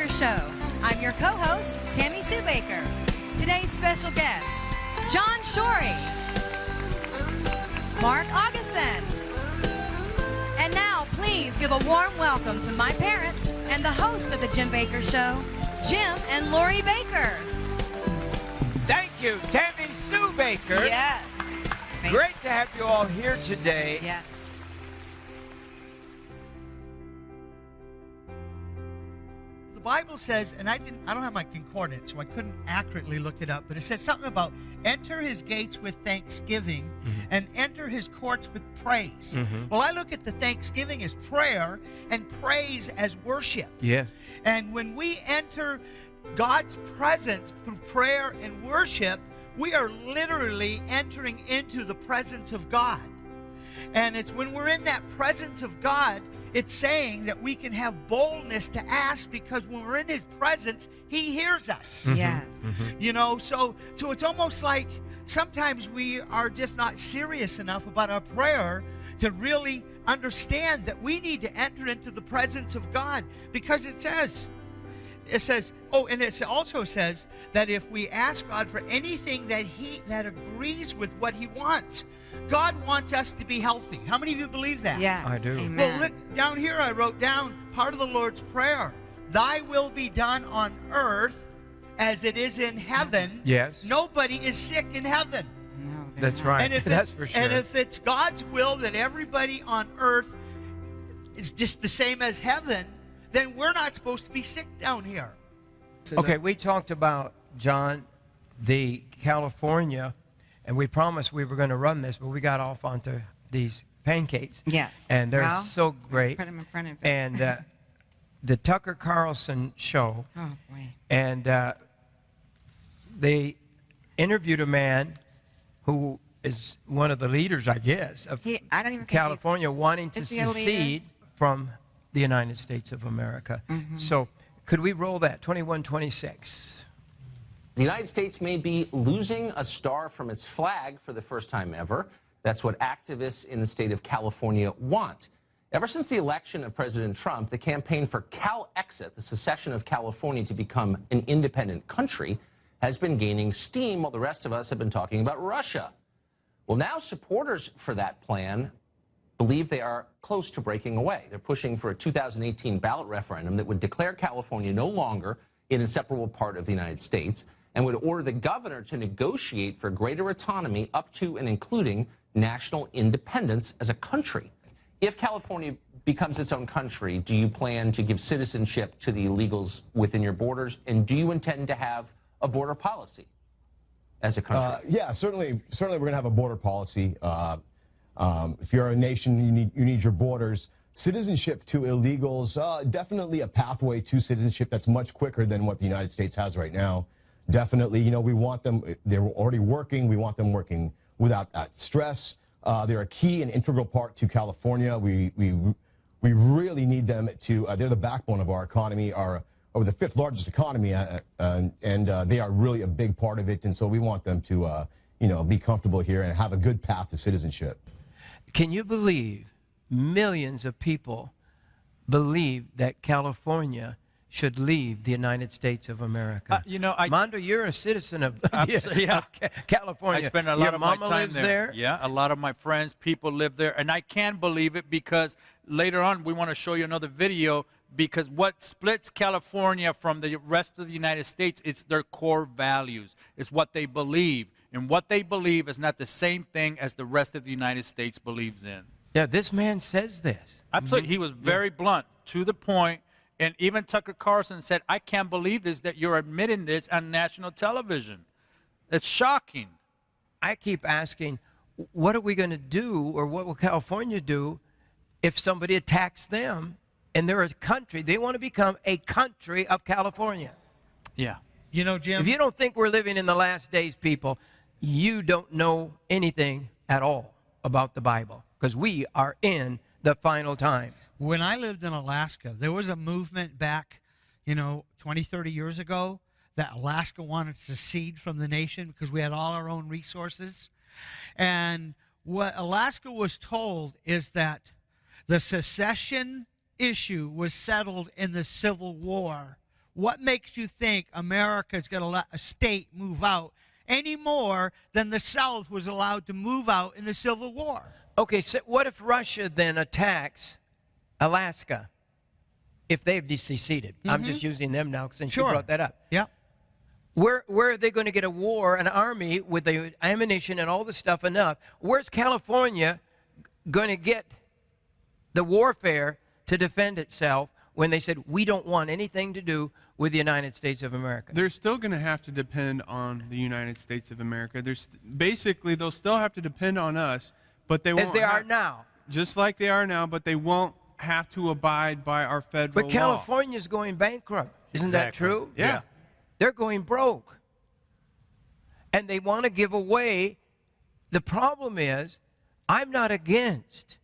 Bakker Show. I'm your co-host, Tammy Sue Bakker. Today's special guest, John Shorey, Mark Augustin. And now, please give a warm welcome to my parents and the host of the Jim Bakker Show, Jim and Lori Bakker. Thank you, Tammy Sue Bakker. Yes. Great to have you all here today. Yeah. The Bible says, and I don't have my concordance, so I couldn't accurately look it up, but it says something about enter his gates with thanksgiving and enter his courts with praise. Well, I look at the thanksgiving as prayer and praise as worship. Yeah. And when we enter God's presence through prayer and worship, we are literally entering into the presence of God. And it's when we're in that presence of God, it's saying that we can have boldness to ask, because when we're in his presence, he hears us. Yes. You know, so it's almost like sometimes we are just not serious enough about our prayer to really understand that we need to enter into the presence of God, because it says, and it also says that if we ask God for anything that agrees with what he wants, God wants us to be healthy. How many of you believe that? Yes. I do. Amen. Well, look, down here I wrote down part of the Lord's Prayer. Thy will be done on earth as it is in heaven. Yes. Nobody is sick in heaven. No, they're That's not. right. And if That's it's, for sure. And if it's God's will that everybody on earth is just the same as heaven, then we're not supposed to be sick down here. Okay, we talked about, John, the California, and we promised we were going to run this, but we got off onto these pancakes. Yes. And they're Well, so great. Put them in front of us. And the Tucker Carlson show, oh, boy. and they interviewed a man who is one of the leaders, I guess, of I don't even think California wanting to is he a leader? secede from the United States of America. So could we roll that? 2126. The United States may be losing a star from its flag for the first time ever. That's what activists in the state of California want. Ever since the election of President Trump, the campaign for Cal-Exit, the secession of California to become an independent country, has been gaining steam while the rest of us have been talking about Russia. Well, now supporters for that plan believe they are close to breaking away. They're pushing for a 2018 ballot referendum that would declare California no longer an inseparable part of the United States and would order the governor to negotiate for greater autonomy up to and including national independence as a country. If California becomes its own country, do you plan to give citizenship to the illegals within your borders? And do you intend to have a border policy as a country? Yeah, certainly we're going to have a border policy. If you're a nation, you need your borders. Citizenship to illegals, definitely a pathway to citizenship that's much quicker than what the United States has right now. Definitely, you know, we want them, they're already working, we want them working without that stress. They're a key and integral part to California. We really need them to, they're the backbone of our economy, we're the 5th largest economy, and they are really a big part of it. And so we want them to, you know, be comfortable here and have a good path to citizenship. Can you believe millions of people believe that California should leave the United States of America? You know, Mondo, you're a citizen of yeah. California. I spend a lot Your of my mama time lives there. Yeah, a lot of my friends, people live there, and I can believe it because later on we want to show you another video, because what splits California from the rest of the United States, it's their core values. It's what they believe, and what they believe is not the same thing as the rest of the United States believes in. Yeah, this man says this. Absolutely. He was very blunt, to the point. And even Tucker Carlson said, I can't believe this, that you're admitting this on national television. It's shocking. I keep asking, what are we going to do, or what will California do if somebody attacks them and they're a country? They want to become a country of California. Yeah. You know, Jim, If you don't think we're living in the last days, people, you don't know anything at all about the Bible, because we are in the final times. when I lived in Alaska, there was a movement back, 20, 30 years ago that Alaska wanted to secede from the nation because we had all our own resources. And what Alaska was told is that the secession issue was settled in the Civil War what makes you think America is going to let a state move out any more than the South was allowed to move out in the Civil War? Okay, so what if Russia then attacks Alaska if they've seceded? I'm just using them now since you brought that up. Yeah. Where are they going to get a war, an army with the ammunition and all the stuff enough? Where's California going to get the warfare to defend itself when they said, we don't want anything to do with the United States of America? They're still going to have to depend on the United States of America. Basically, they'll still have to depend on us, but they won't. As they are now. Just like they are now, but they won't have to abide by our federal But California's going bankrupt. Isn't that true? Yeah. They're going broke. And they want to give away. The problem is, I'm not against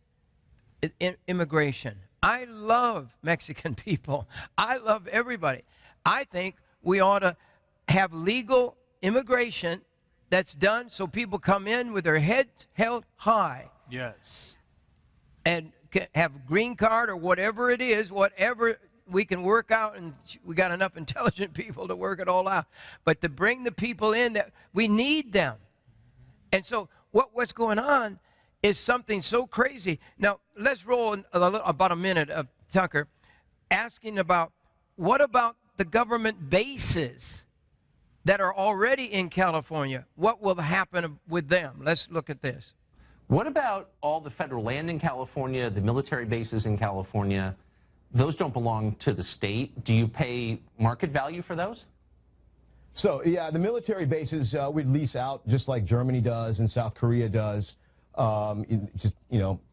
immigration. I love Mexican people. I love everybody. I think we ought to have legal immigration that's done so people come in with their heads held high. Yes. And have a green card or whatever it is, whatever we can work out, and we got enough intelligent people to work it all out. But to bring the people in, that we need them. And so what's going on is something so crazy. Now, let's roll about a minute of Tucker asking about, what about the government bases that are already in California? What will happen with them? Let's look at this. What about all the federal land in California, the military bases in California? Those don't belong to the state. Do you pay market value for those? So, yeah, the military bases we'd lease out just like Germany does and South Korea does. Just,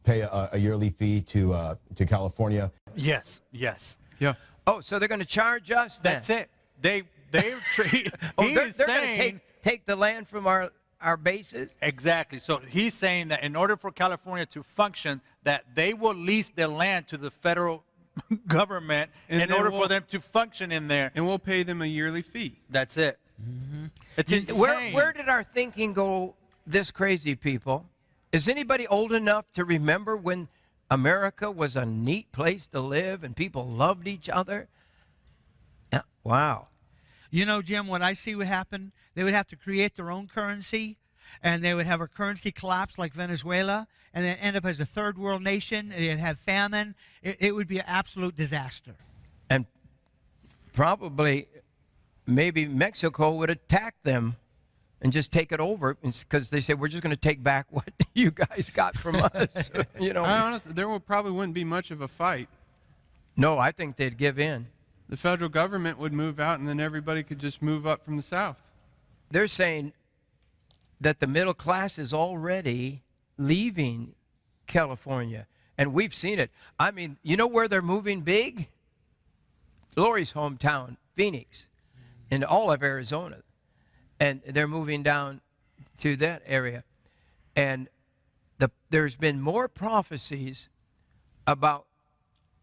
pay a yearly fee to California. Yes, yes. Yeah. Oh, so they're going to charge us then? That's it. They're going to take the land from our bases? Exactly. So he's saying that in order for California to function, that they will lease their land to the federal government in order for them to function in there. And we'll pay them a yearly fee. That's it. It's insane. Where did our thinking go this crazy, people? Is anybody old enough to remember when America was a neat place to live and people loved each other? Wow. You know, Jim, what I see would happen, they would have to create their own currency, and they would have a currency collapse like Venezuela, and then end up as a third world nation, and they'd have famine. It would be an absolute disaster. And probably, maybe Mexico would attack them and just take it over, because they say, we're just going to take back what you guys got from us. Honestly, probably wouldn't be much of a fight. No, I think they'd give in. The federal government would move out, and then everybody could just move up from the south. They're saying that the middle class is already leaving California, and we've seen it. I mean, you know where they're moving big? Lori's hometown, Phoenix, and all of Arizona. And they're moving down to that area. And there's been more prophecies about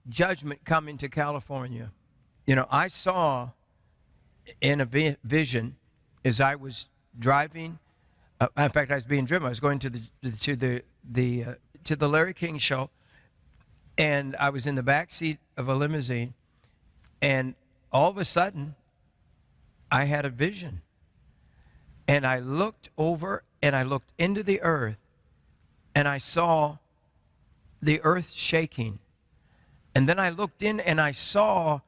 judgment coming to California. I saw in a vision as I was driving. In fact, I was being driven. I was going to the Larry King show, and I was in the back seat of a limousine, and all of a sudden, I had a vision. And I looked over, and I looked into the earth, and I saw the earth shaking. And then I looked in, and I saw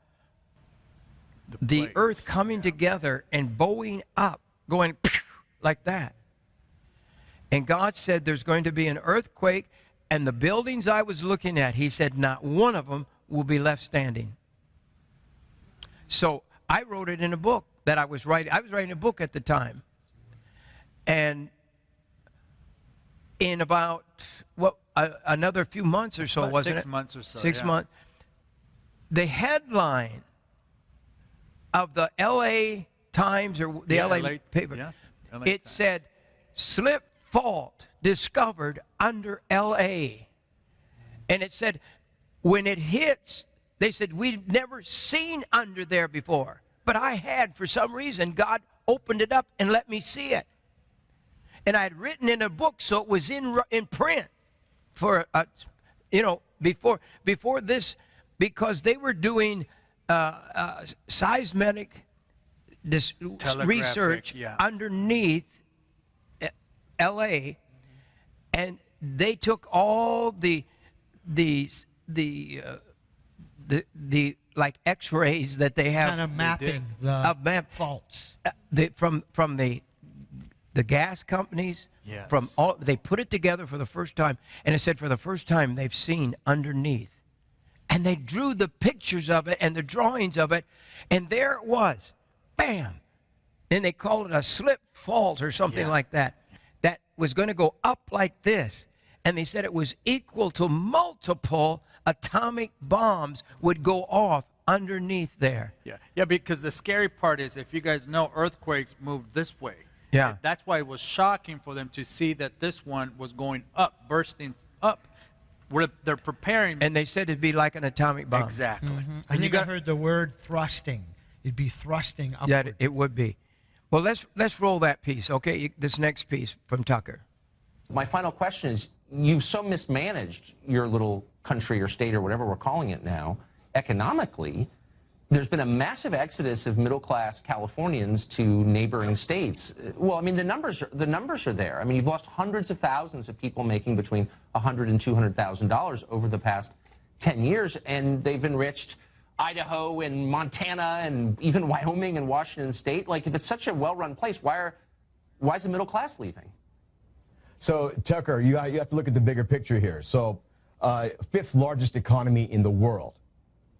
the earth coming together and bowing up, going like that. And God said there's going to be an earthquake, and the buildings I was looking at, he said, not one of them will be left standing. So I wrote it in a book that I was writing. I was writing a book at the time. And in about, another few months or so, wasn't it? 6 months or so. 6 months. The headline of the L.A. Times or the LA paper, it said, slip fault discovered under L.A. And it said, when it hits, they said, we've never seen under there before. But I had, for some reason, God opened it up and let me see it. And I had written in a book, so it was in print for, before this, because they were doing seismic research yeah. underneath L.A. and they took all the like X-rays that they have, Kind of mapping the faults. from the gas companies. Yes. From all, they put it together for the first time, and it said for the first time they've seen underneath, and they drew the pictures of it and the drawings of it, and there it was, bam. Then they called it a slip fault or something like that. That was going to go up like this, and they said it was equal to multiple atomic bombs would go off underneath there. Yeah, because the scary part is, if you guys know, earthquakes move this way. Yeah. That's why it was shocking for them to see that this one was going up, bursting up, where they're preparing. And they said it'd be like an atomic bomb. Exactly. I think I heard the word thrusting. It'd be thrusting upward. Yeah, it would be. Well, let's roll that piece, okay? This next piece from Tucker. My final question is, you've so mismanaged your little country or state or whatever we're calling it now, economically. There's been a massive exodus of middle-class Californians to neighboring states. Well, I mean, the numbers are there. I mean, you've lost hundreds of thousands of people making between $100,000 and $200,000 over the past 10 years, and they've enriched Idaho and Montana and even Wyoming and Washington State. Like, if it's such a well-run place, why is the middle class leaving? So, Tucker, you have to look at the bigger picture here. So, fifth largest economy in the world.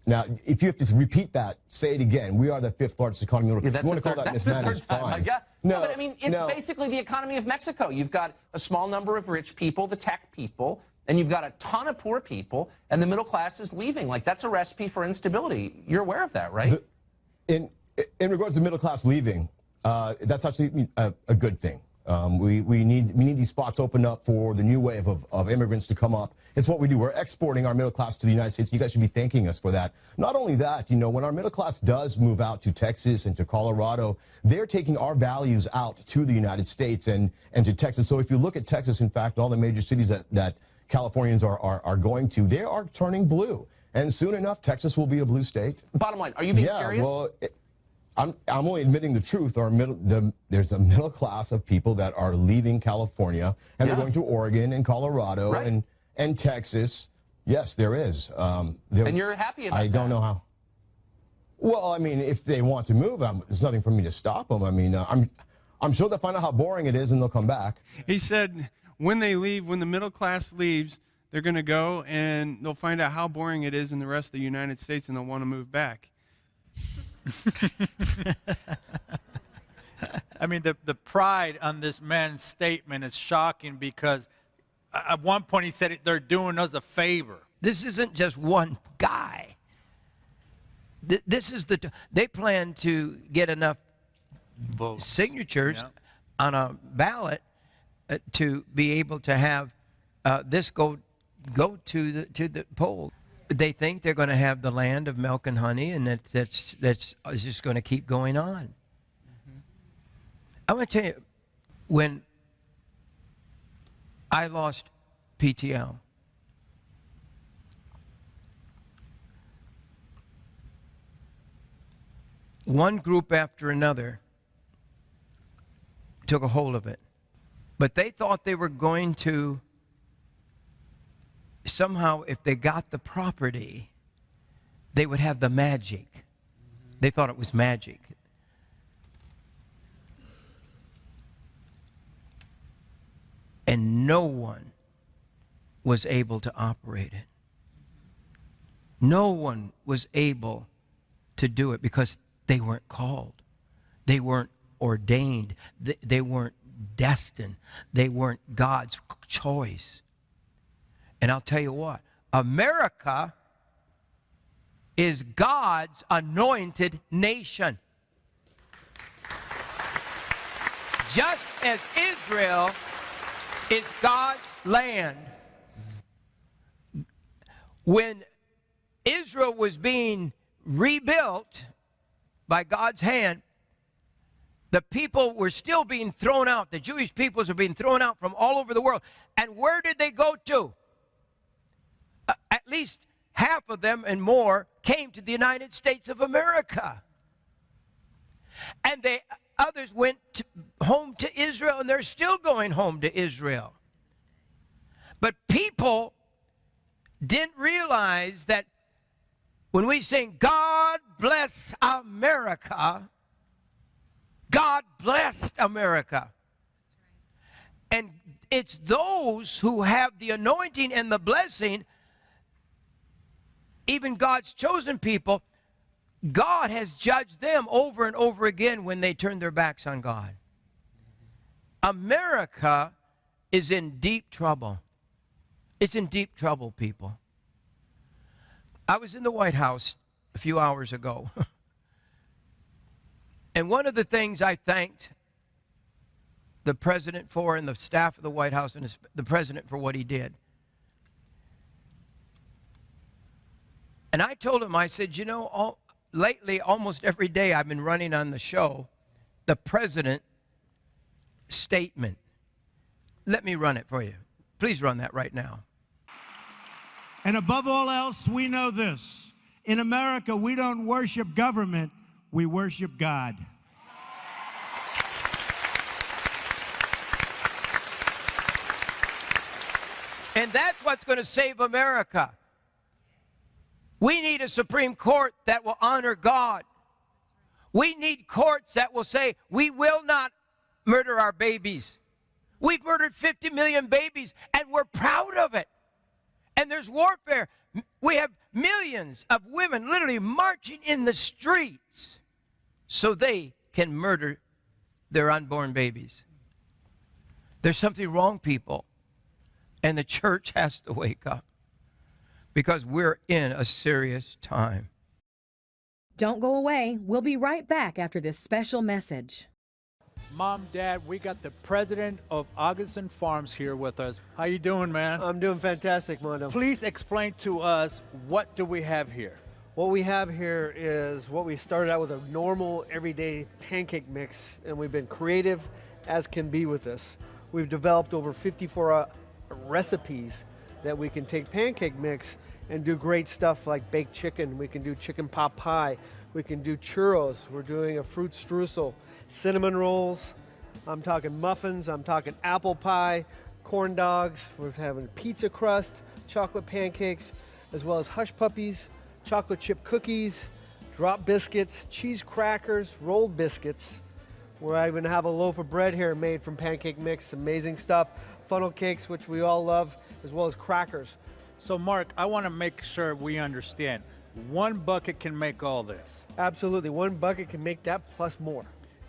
Now, if you have to repeat that, say it again. We are the fifth largest economy. Yeah, you want to call that mismanaged? Fine. No, but I mean, it's basically the economy of Mexico. You've got a small number of rich people, the tech people, and you've got a ton of poor people, and the middle class is leaving. Like, that's a recipe for instability. You're aware of that, right? In regards to middle class leaving, that's actually a good thing. We need these spots opened up for the new wave of immigrants to come up. It's what we do. We're exporting our middle class to the United States. You guys should be thanking us for that. Not only that, you know, when our middle class does move out to Texas and to Colorado, they're taking our values out to the United States and to Texas. So if you look at Texas, in fact, all the major cities that Californians are going to, they are turning blue. And soon enough, Texas will be a blue state. Bottom line, are you being serious? Well, I'm only admitting the truth. There's a middle class of people that are leaving California, and they're going to Oregon and Colorado and Texas. Yes, there is. And you're happy about that? I don't know how. Well, I mean, if they want to move, there's nothing for me to stop them. I mean, I'm sure they'll find out how boring it is, and they'll come back. He said when they leave, when the middle class leaves, they're going to go and they'll find out how boring it is in the rest of the United States, and they'll want to move back. I mean, the pride on this man's statement is shocking, because at one point he said they're doing us a favor. This isn't just one guy. This is they plan to get enough Votes. signatures on a ballot to be able to have this go to the poll. They think they're going to have the land of milk and honey, and that's just going to keep going on. I want to tell you, when I lost PTL, one group after another took a hold of it. But they thought they were going to somehow, if they got the property, they would have the magic. They thought it was magic. And no one was able to operate it. No one was able to do it because they weren't called. They weren't ordained. They weren't destined. They weren't God's choice. And I'll tell you what, America is God's anointed nation. Just as Israel is God's land. When Israel was being rebuilt by God's hand, the people were still being thrown out. The Jewish peoples were being thrown out from all over the world. And where did they go to? At least half of them and more came to the United States of America. And others went home to Israel, and they're still going home to Israel. But people didn't realize that when we sing, God bless America, God blessed America. And it's those who have the anointing and the blessing, even God's chosen people, God has judged them over and over again when they turn their backs on God. America is in deep trouble. It's in deep trouble, people. I was in the White House a few hours ago. And one of the things I thanked the president for, and the staff of the White House, and the president for what he did. And I told him, I said, you know, lately, almost every day I've been running on the show, the president statement. Let me run it for you. Please run that right now. And above all else, we know this. In America, we don't worship government, we worship God. And that's what's going to save America. We need a Supreme Court that will honor God. We need courts that will say, we will not murder our babies. We've murdered 50 million babies, and we're proud of it. And there's warfare. We have millions of women literally marching in the streets so they can murder their unborn babies. There's something wrong, people. And the church has to wake up, because we're in a serious time. Don't go away. We'll be right back after this special message. Mom, Dad, we got the president of Augustin Farms here with us. How you doing, man? I'm doing fantastic, Mondo. Please explain to us, what do we have here? What we have here is what we started out with, a normal, everyday pancake mix, and we've been creative as can be with this. We've developed over 54 recipes that we can take pancake mix and do great stuff like baked chicken. We can do chicken pot pie. We can do churros. We're doing a fruit streusel, cinnamon rolls. I'm talking muffins. I'm talking apple pie, corn dogs. We're having pizza crust, chocolate pancakes, as well as hush puppies, chocolate chip cookies, drop biscuits, cheese crackers, rolled biscuits. We're even have a loaf of bread here made from pancake mix, amazing stuff. Funnel cakes, which we all love, as well as crackers. So, Mark, I want to make sure we understand. One bucket can make all this. Absolutely. One bucket can make that plus more.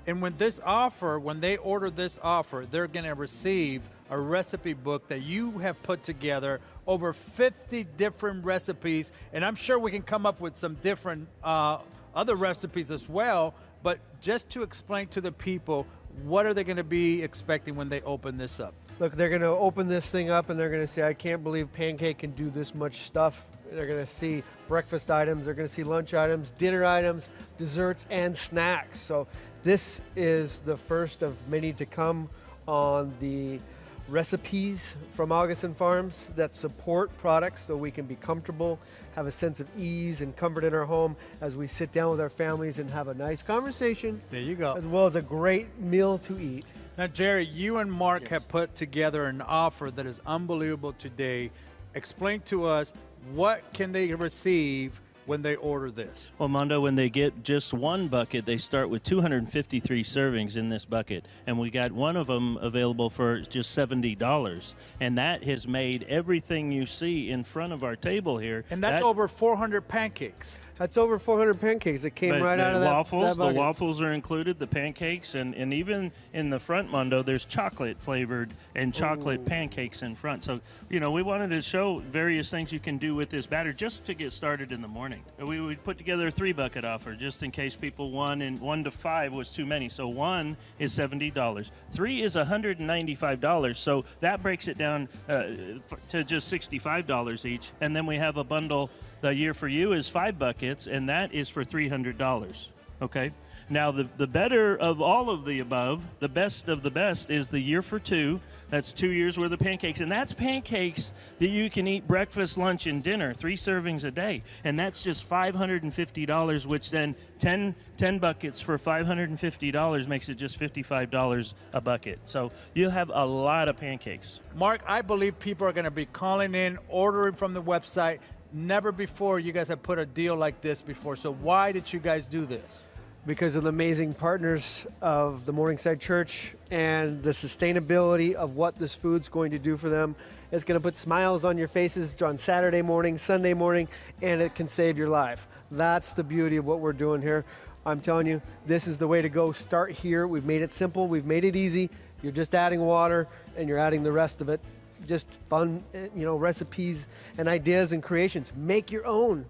And when they order this offer, they're going to receive a recipe book that you have put together, over 50 different recipes. And I'm sure we can come up with some different other recipes as well. But just to explain to the people, what are they going to be expecting when they open this up? Look, they're going to open this thing up and they're going to say, I can't believe Pancake can do this much stuff. They're going to see breakfast items, they're going to see lunch items, dinner items, desserts, and snacks. So this is the first of many to come on the recipes from Augustin Farms that support products so we can be comfortable, have a sense of ease and comfort in our home as we sit down with our families and have a nice conversation. There you go. As well as a great meal to eat. Now, Jerry, you and Mark have put together an offer that is unbelievable today. Explain to us, what can they receive when they order this? Well, Mondo, when they get just one bucket, they start with 253 servings in this bucket, and we got one of them available for just $70, and that has made everything you see in front of our table here. And that's over 400 pancakes. That's over 400 pancakes that came right out of waffles, that bucket. The waffles are included, the pancakes, and even in the front, Mondo, there's chocolate flavored and chocolate pancakes in front. So, you know, we wanted to show various things you can do with this batter just to get started in the morning. We put together a 3-bucket offer just in case people won, and 1 to 5 was too many. So 1 is $70. 3 is $195. So that breaks it down to just $65 each. And then we have a bundle. The year for you is 5 buckets, and that is for $300. Okay. Now, the better of all of the above, the best of the best, is the year for two. That's 2 years worth of pancakes. And that's pancakes that you can eat breakfast, lunch, and dinner, 3 servings a day. And that's just $550, which then 10 buckets for $550 makes it just $55 a bucket. So you'll have a lot of pancakes. Mark, I believe people are going to be calling in, ordering from the website. Never before you guys have put a deal like this before. So why did you guys do this? Because of the amazing partners of the Morningside Church and the sustainability of what this food's going to do for them. It's going to put smiles on your faces on Saturday morning, Sunday morning, and it can save your life. That's the beauty of what we're doing here. I'm telling you, this is the way to go. Start here. We've made it simple. We've made it easy. You're just adding water and you're adding the rest of it. Just fun, recipes and ideas and creations. Make your own.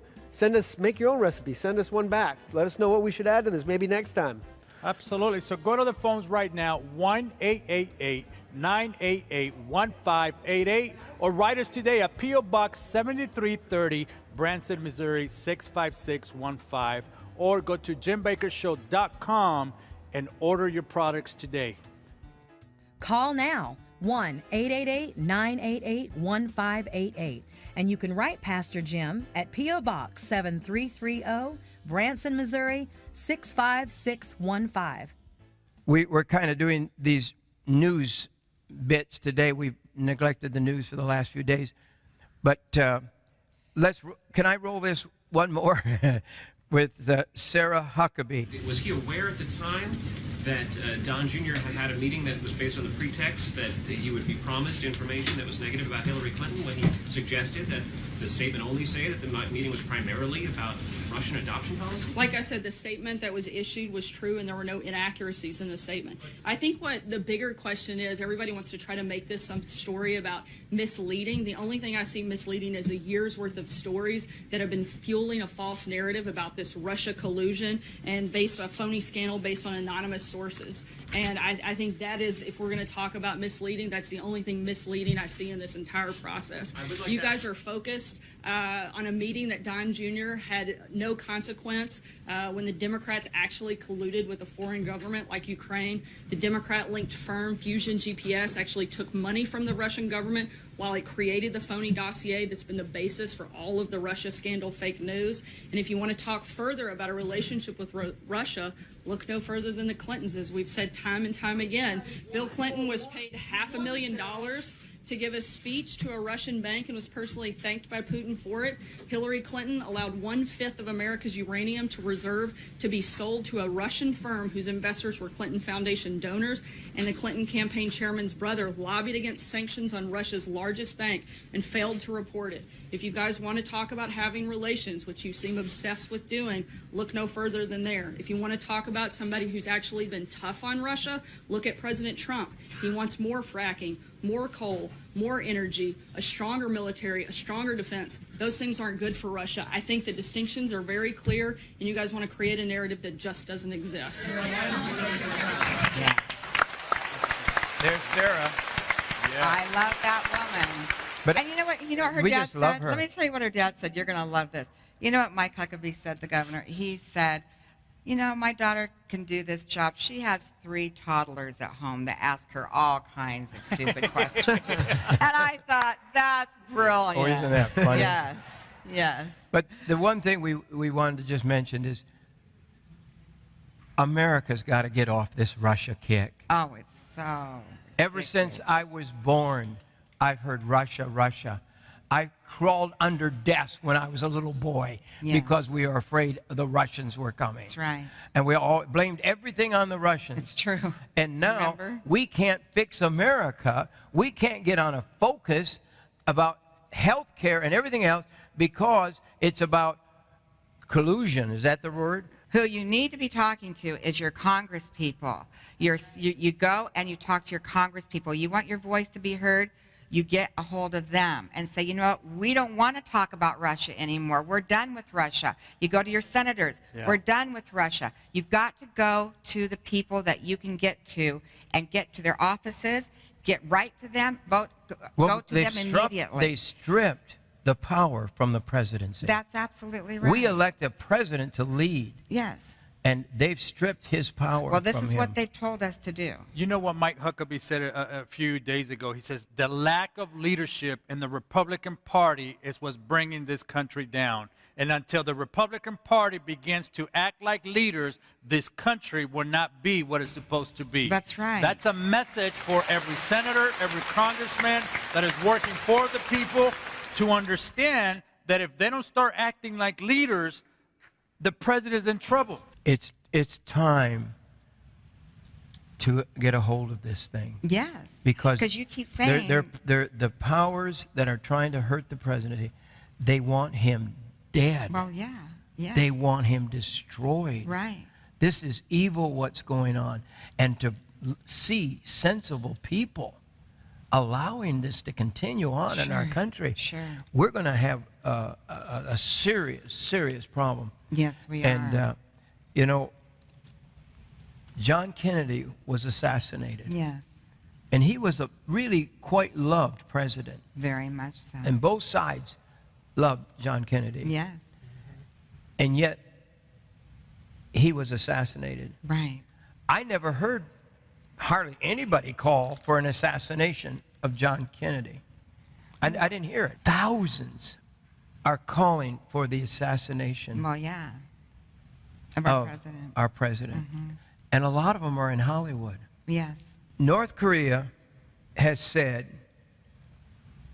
Make your own recipe. Send us one back. Let us know what we should add to this maybe next time. Absolutely. So go to the phones right now, 1-888-988-1588, or write us today at P.O. Box 7330, Branson, Missouri 65615, or go to jimbakkershow.com and order your products today. Call now, 1-888-988-1588. And you can write Pastor Jim at P.O. Box 7330, Branson, Missouri 65615. We're kind of doing these news bits today. We've neglected the news for the last few days. But can I roll this one more with Sarah Huckabee? Was he aware at the time that Don Jr. had a meeting that was based on the pretext that he would be promised information that was negative about Hillary Clinton when he suggested that the statement only say that the meeting was primarily about Russian adoption policy? Like I said, the statement that was issued was true and there were no inaccuracies in the statement. I think what the bigger question is, everybody wants to try to make this some story about misleading. The only thing I see misleading is a year's worth of stories that have been fueling a false narrative about this Russia collusion and based on a phony scandal based on anonymous sources. And I think that is, if we're going to talk about misleading, that's the only thing misleading I see in this entire process. You guys are focused on a meeting that Don Jr. had no consequence when the Democrats actually colluded with a foreign government like Ukraine. The Democrat-linked firm Fusion GPS actually took money from the Russian government while it created the phony dossier that's been the basis for all of the Russia scandal fake news. And if you want to talk further about a relationship with Russia, look no further than the Clintons. As we've said time and time again, Bill Clinton was paid $500,000 to give a speech to a Russian bank and was personally thanked by Putin for it. Hillary Clinton allowed 1/5 of America's uranium to reserve to be sold to a Russian firm whose investors were Clinton Foundation donors, and the Clinton campaign chairman's brother lobbied against sanctions on Russia's largest bank and failed to report it. If you guys want to talk about having relations, which you seem obsessed with doing, look no further than there. If you want to talk about somebody who's actually been tough on Russia, look at President Trump. He wants more fracking, more coal, more energy, a stronger military, a stronger defense. Those things aren't good for Russia. I think the distinctions are very clear, and you guys want to create a narrative that just doesn't exist. Yeah. There's Sarah. Yeah. I love that woman. But and you know what her dad said? Let me tell you what her dad said. You're going to love this. You know what Mike Huckabee said, the governor? He said, my daughter can do this job. She has 3 toddlers at home that ask her all kinds of stupid questions. And I thought, that's brilliant. Oh, isn't that funny? Yes, yes. But the one thing we wanted to just mention is America's got to get off this Russia kick. Oh, it's so Ever ridiculous. since I was born, I've heard Russia, Russia. I crawled under desks when I was a little boy because we were afraid the Russians were coming. That's right. And we all blamed everything on the Russians. It's true. And now we can't fix America. We can't get on a focus about health care and everything else because it's about collusion. Is that the word? Who you need to be talking to is your Congress people. You go and you talk to your Congress people. You want your voice to be heard? You get a hold of them and say, you know what, we don't want to talk about Russia anymore. We're done with Russia. You go to your senators. Yeah. We're done with Russia. You've got to go to the people that you can get to and get to their offices, get right to them, go to them immediately. They stripped the power from the presidency. That's absolutely right. We elect a president to lead. Yes. And they've stripped his power Well, this from is him. what they told us to do. You know what Mike Huckabee said a few days ago? He says, the lack of leadership in the Republican Party is what's bringing this country down. And until the Republican Party begins to act like leaders, this country will not be what it's supposed to be. That's right. That's a message for every senator, every congressman that is working for the people to understand that if they don't start acting like leaders, the president is in trouble. It's time to get a hold of this thing. Yes. Because you keep saying the powers that are trying to hurt the presidency, they want him dead. Well, yeah. Yes. They want him destroyed. Right. This is evil what's going on. And to see sensible people allowing this to continue on in our country, we're going to have a serious, serious problem. Yes, we are. And, you know, John Kennedy was assassinated. Yes. And he was a really quite loved president. Very much so. And both sides loved John Kennedy. Yes. And yet, he was assassinated. Right. I never heard hardly anybody call for an assassination of John Kennedy. I didn't hear it. Thousands are calling for the assassination of our president. Our president. And a lot of them are in Hollywood. Yes. North Korea has said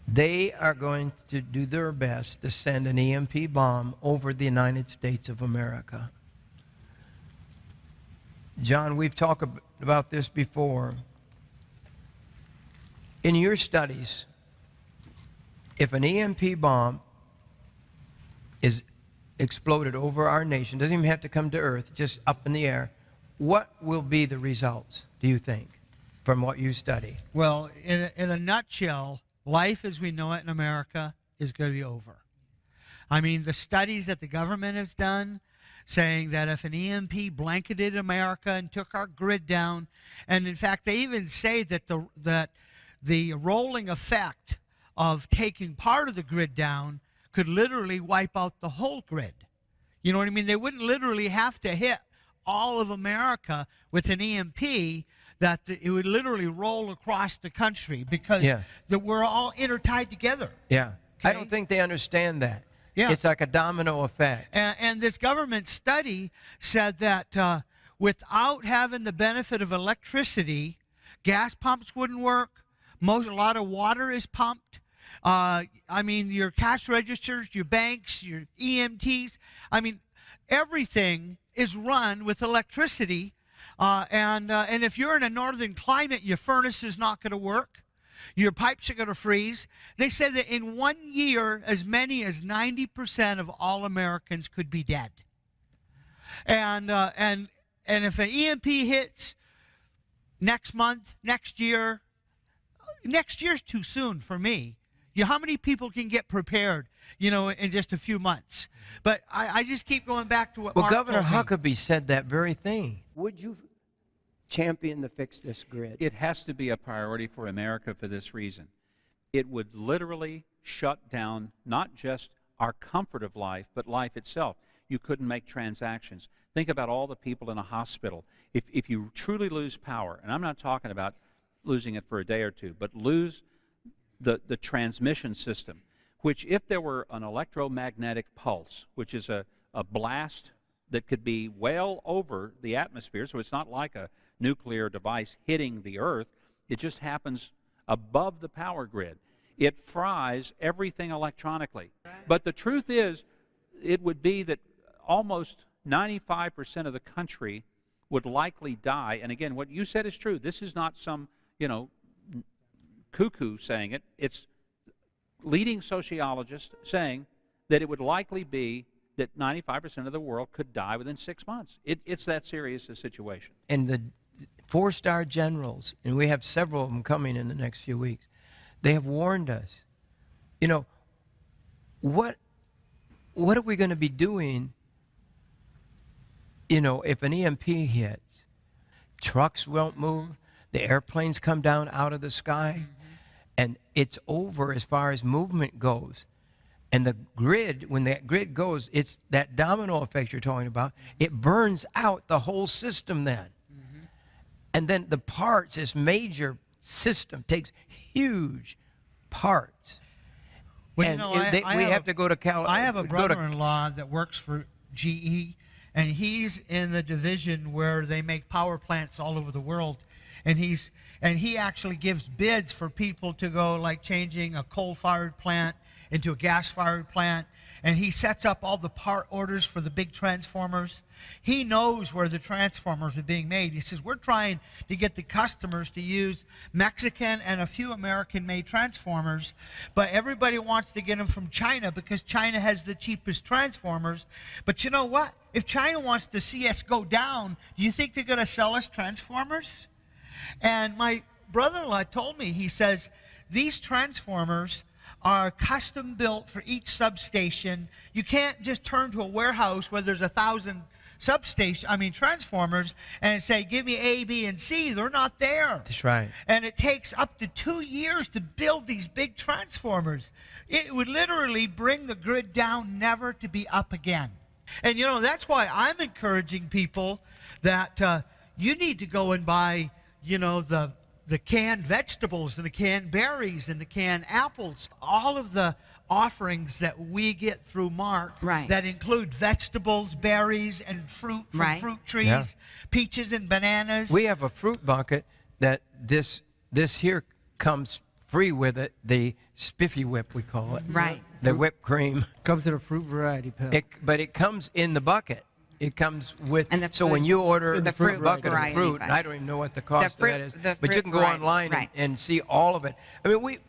they are going to do their best to send an EMP bomb over the United States of America. John, we've talked about this before. In your studies, if an EMP bomb is exploded over our nation, doesn't even have to come to Earth, just up in the air, what will be the results, do you think, from what you study? Well, in a nutshell, life as we know it in America is going to be over. I mean, the studies that the government has done saying that if an EMP blanketed America and took our grid down, and in fact, they even say that the rolling effect of taking part of the grid down could literally wipe out the whole grid. You know what I mean? They wouldn't literally have to hit all of America with an EMP, that it would literally roll across the country because we're all intertied together. Yeah. Okay? I don't think they understand that. Yeah. It's like a domino effect. And this government study said that without having the benefit of electricity, gas pumps wouldn't work. A lot of water is pumped. I mean, your cash registers, your banks, your EMTs. I mean, everything is run with electricity. And if you're in a northern climate, your furnace is not going to work. Your pipes are going to freeze. They said that in 1 year, as many as 90% of all Americans could be dead. And if an EMP hits next month, next year's too soon for me. How many people can get prepared, in just a few months? But I just keep going back to what Mark Governor told me. Huckabee said that very thing. Would you champion to fix this grid? It has to be a priority for America for this reason. It would literally shut down not just our comfort of life, but life itself. You couldn't make transactions. Think about all the people in a hospital. If you truly lose power, and I'm not talking about losing it for a day or two, but lose the transmission system, which if there were an electromagnetic pulse, which is a blast that could be well over the atmosphere, so it's not like a nuclear device hitting the Earth, it just happens above the power grid. It fries everything electronically. But the truth is, it would be that almost 95% of the country would likely die. And again, what you said is true. This is not some, cuckoo saying it. It's leading sociologists saying that it would likely be that 95% of the world could die within 6 months. It's that serious a situation. And the 4-star generals, and we have several of them coming in the next few weeks, they have warned us. What are we going to be doing, if an EMP hits? Trucks won't move. The airplanes come down out of the sky. And it's over as far as movement goes. And the grid, when that grid goes, it's that domino effect you're talking about. It burns out the whole system then. And then the parts, this major system takes huge parts. Well, and you know, we have to go to California. I have a brother-in-law that works for GE, and he's in the division where they make power plants all over the world. And he actually gives bids for people to go, like changing a coal-fired plant into a gas-fired plant. And he sets up all the part orders for the big transformers. He knows where the transformers are being made. He says, we're trying to get the customers to use Mexican and a few American-made transformers, but everybody wants to get them from China because China has the cheapest transformers. But you know what? If China wants to see us go down, do you think they're going to sell us transformers? And my brother-in-law told me, he says, these transformers are custom built for each substation. You can't just turn to a warehouse where there's 1,000 transformers and say, give me A, B, and C. They're not there. That's right. And it takes up to 2 years to build these big transformers. It would literally bring the grid down, never to be up again. And, you know, that's why I'm encouraging people that you need to go and buy, you know, the canned vegetables and the canned berries and the canned apples, all of the offerings that we get through Mark that include vegetables, berries, and fruit from fruit trees, peaches and bananas. We have a fruit bucket that this here comes free with it, the Spiffy Whip, we call it. Right. The whipped cream. Comes in a fruit variety pack. But it comes in the bucket. It comes with, And the so fruit- when you order the the fruit fruit bucket variety of fruit, pack. I don't even know what the cost fruit- of that is, the but you fruit can go variety, online right. and see all of it. I mean,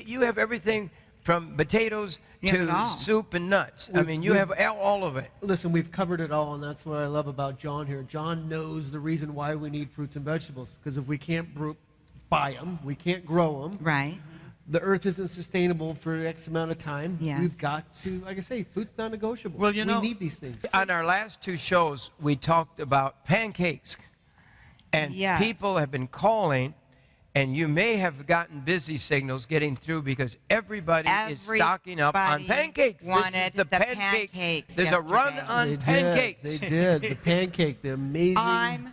you have everything from potatoes You have it to all. soup and nuts. I mean, you have all of it. Listen, we've covered it all, and that's what I love about John here. John knows the reason why we need fruits and vegetables, because if we can't buy them, we can't grow them. Right. The earth isn't sustainable for X amount of time. Yes. We've got to, like I say, food's non-negotiable. Well, you know, we need these things. On our last two shows, we talked about pancakes. And Yes. people have been calling, and you may have gotten busy signals getting through because everybody is stocking up on Everybody pancakes. This is wanted the the pancake. pancakes There's a run yesterday. on pancakes. They did. The pancake, the amazing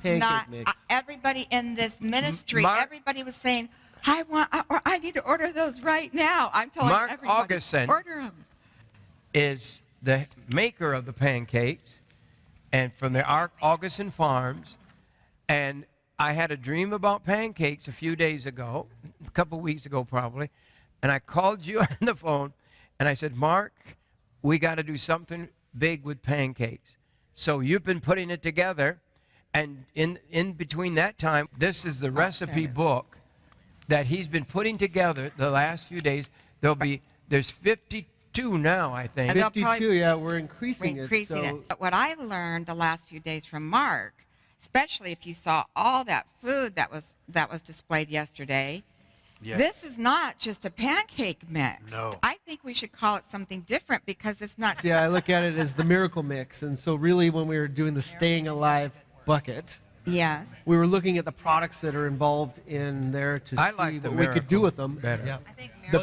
pancake mix. Everybody in this ministry, Mark- everybody was saying, I need to order those right now. I'm telling Mark everybody, Augustin order them. is the maker of the pancakes and from the Augustin Farms. And I had a dream about pancakes a few days ago, a couple weeks ago probably, and I called you on the phone and I said, Mark, we got to do something big with pancakes. So you've been putting it together, and in between that time, this is the recipe book that he's been putting together the last few days. There's 52 now, I think. And they'll 52, probably- yeah, we're increasing it. So But what I learned the last few days from Mark, especially if you saw all that food that was displayed yesterday, this is not just a pancake mix. No. I think we should call it something different because it's not. yeah, I look at it as the miracle mix. And so really when we were doing the Staying Alive bucket, Yes. we were looking at the products that are involved in there to I see like the what we could do Miracle with them. better. Yeah. The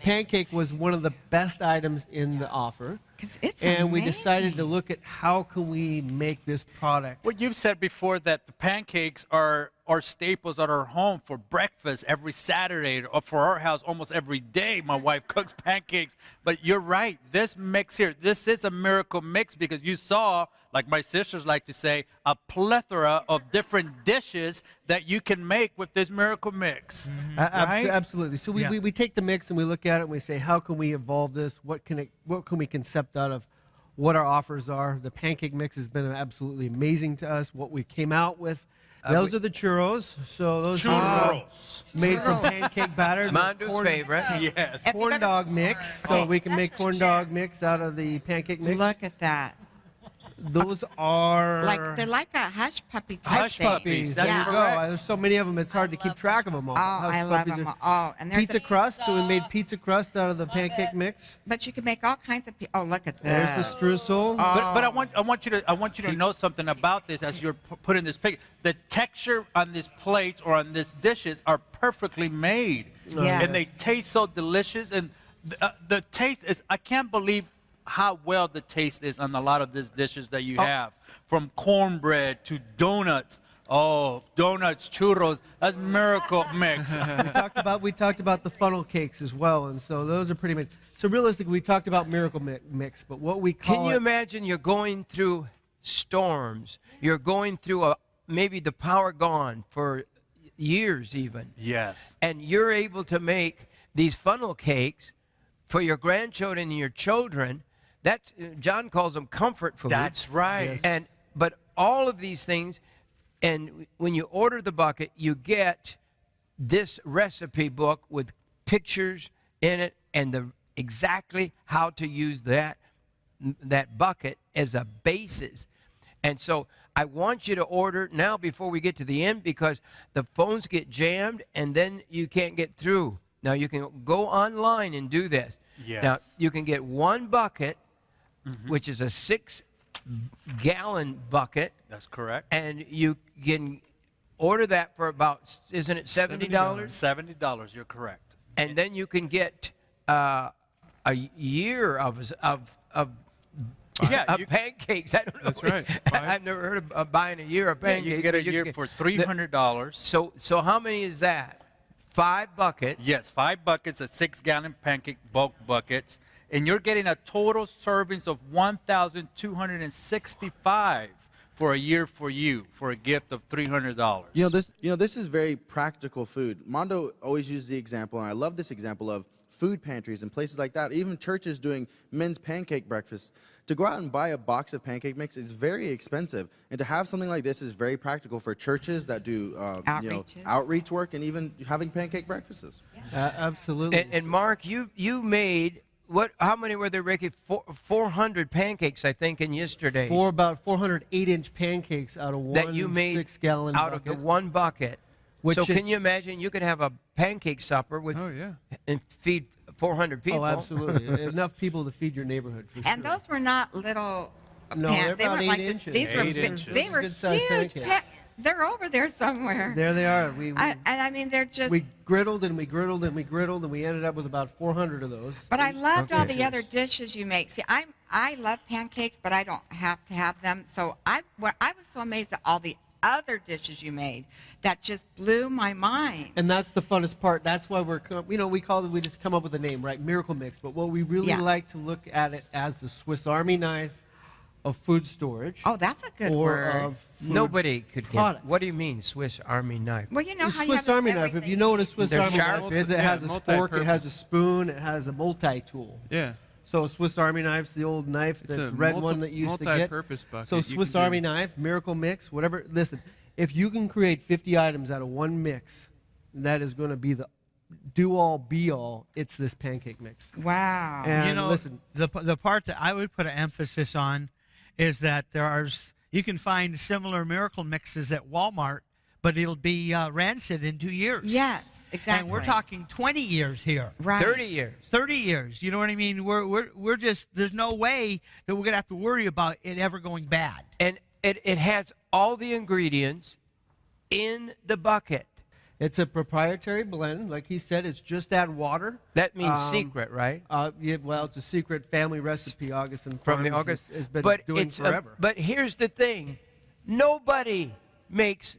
pancake was one of the best items in the offer. 'Cause it's And we decided to amazing. look at how can we make this product. Well, you've said before that the pancakes are staples at our home for breakfast every Saturday, or for our house almost every day. My wife cooks pancakes. But you're right. This mix here, this is a miracle mix because you saw, like my sisters like to say, a plethora of different dishes that you can make with this miracle mix. Right? Absolutely. So Yeah. we take the mix and we look at it and we say, how can we evolve this? What can we concept out of what our offers are? The pancake mix has been absolutely amazing to us. What we came out with. Those are the churros. So those are made from pancake batter. The Mondo's favorite. Yes. corn dog mix. So we can make corn dog mix out of the pancake mix. Look at that. Those are They're like a hush puppy type Hush thing. puppies, There that's you correct. go. There's so many of them. It's hard to keep track of them all. Oh, Hush I love puppies them is all. And there's Pizza crust. So we made pizza crust out of the pancake mix. But you can make all kinds of. Oh, look at this. There's the streusel. But I want you to know something about this as you're putting this picture. The texture on this plate or on this dishes are perfectly made, Yes. and they taste so delicious. And The taste is, I can't believe how well the taste is on a lot of these dishes that you have. From cornbread to donuts. Oh, donuts, churros, that's miracle mix. we talked about the funnel cakes as well, and so those are pretty much. So realistically, we talked about miracle mix, but what we call Can you imagine you're going through storms? You're going through maybe the power gone for years even. Yes. And you're able to make these funnel cakes for your grandchildren and your children. That's John calls them comfort food. That's right. Yes. But all of these things. And when you order the bucket, you get this recipe book with pictures in it and exactly how to use that bucket as a basis. And so I want you to order now before we get to the end, because the phones get jammed and then you can't get through. Now you can go online and do this. Yes. Now you can get one bucket, which is a 6-gallon bucket. That's correct. And you can order that for about, isn't it $70? $70, you're correct. And then you can get a year of pancakes. I don't know. That's right. I've never heard of buying a year of pancakes. You can get a year for $300. So how many is that? 5 buckets. Yes, 5 buckets of 6-gallon pancake bulk buckets. And you're getting a total servings of 1,265 for a year for you, for a gift of $300. This is very practical food. Mondo always uses the example, and I love this example of food pantries and places like that, even churches doing men's pancake breakfast. To go out and buy a box of pancake mix is very expensive, and to have something like this is very practical for churches that do outreach work and even having pancake breakfasts. Absolutely. And Mark, you made how many were there, Ricky? 400 pancakes, I think, in yesterday. About 400 8-inch pancakes out of one that you made 6-gallon out bucket. of the one bucket. So can you imagine you could have a pancake supper and feed 400 people? Oh, absolutely. Enough people to feed your neighborhood. For and sure. those were not little. No, they're about 8 inches. These were 8 inches. They were Good-sized huge. pancakes. They're over there somewhere. There they are. I mean, they're just. We griddled and we griddled and we griddled, and we ended up with about 400 of those. But I loved all the other dishes you make. See, I love pancakes, but I don't have to have them. So I was so amazed at all the other dishes you made that just blew my mind. And that's the funnest part. That's why we just come up with a name, right? Miracle Mix. But what we really like to look at it as the Swiss Army knife of food storage. Oh, that's a good word. Of Nobody could products. get. What do you mean, Swiss Army knife? Well, you know the how Swiss you have Army knife. If you know what a Swiss Army knife is, it has a fork, it has a spoon, it has a multi-tool. Yeah. So a Swiss Army knife's the old knife, the red one that you used to get. Multi-purpose bucket. So Swiss Army knife, Miracle Mix, whatever. Listen, if you can create 50 items out of one mix, that is going to be the do-all, be-all. It's this pancake mix. Wow. And listen, the part that I would put an emphasis on is that you can find similar miracle mixes at Walmart, but it'll be rancid in 2 years. Yes, exactly. And we're talking 20 years here. Right. 30 years. 30 years. You know what I mean? We're just, there's no way that we're going to have to worry about it ever going bad. And it has all the ingredients in the bucket. it's a proprietary blend. Like he said, it's just add water. That means secret, right? Yeah, well, it's a secret family recipe. Augustin From the Farms August has been but doing it's forever. but here's the thing. Nobody makes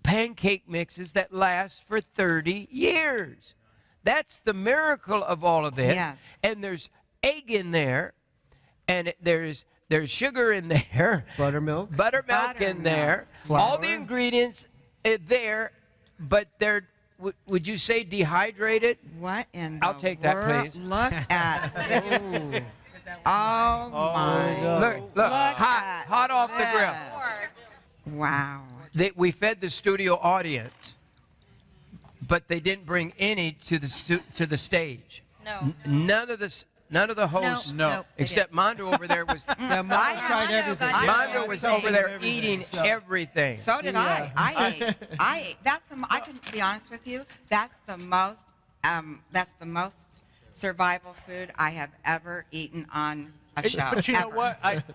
pancake mixes that last for 30 years. That's the miracle of all of this. Yes. And there's egg in there, and there's sugar in there. Buttermilk. Buttermilk in there. Flour. All the ingredients there, but they're, would you say dehydrated? What in I'll the take that, world? please. Look at this. Oh, my. Look, hot off the grill. Wow. We fed the studio audience, but they didn't bring any to the stage. No. None of the hosts, No. except Mondo over there was. Mondo tried everything. Mondo was over there eating everything. So did I. I ate. I can be honest with you. That's the most survival food I have ever eaten on a show. But you know ever. what? I just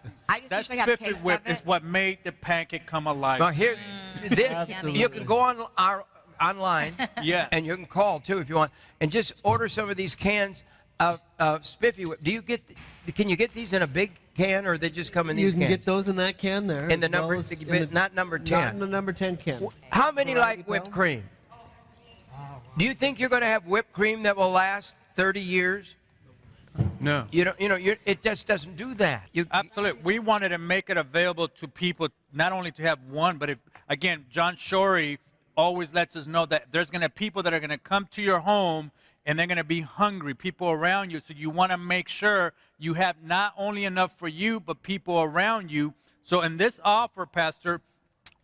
That usually have a Spiffy taste whip of is it. what made the pancake come alive. Now here, Absolutely. you can go on online, Yes. and you can call too if you want, and just order some of these cans Spiffy whip. Do you get? Can you get these in a big can, or they just come in these You cans? can get those in that can there. In the as well number, as in not number 10. Not in the number 10 can. How many Variety like whipped pail? cream? Do you think you're going to have whipped cream that will last 30 years? No. It just doesn't do that. Absolutely. We wanted to make it available to people, not only to have one, but again, John Shorey always lets us know that there's going to be people that are going to come to your home and they're going to be hungry, people around you. So you want to make sure you have not only enough for you, but people around you. So in this offer, Pastor,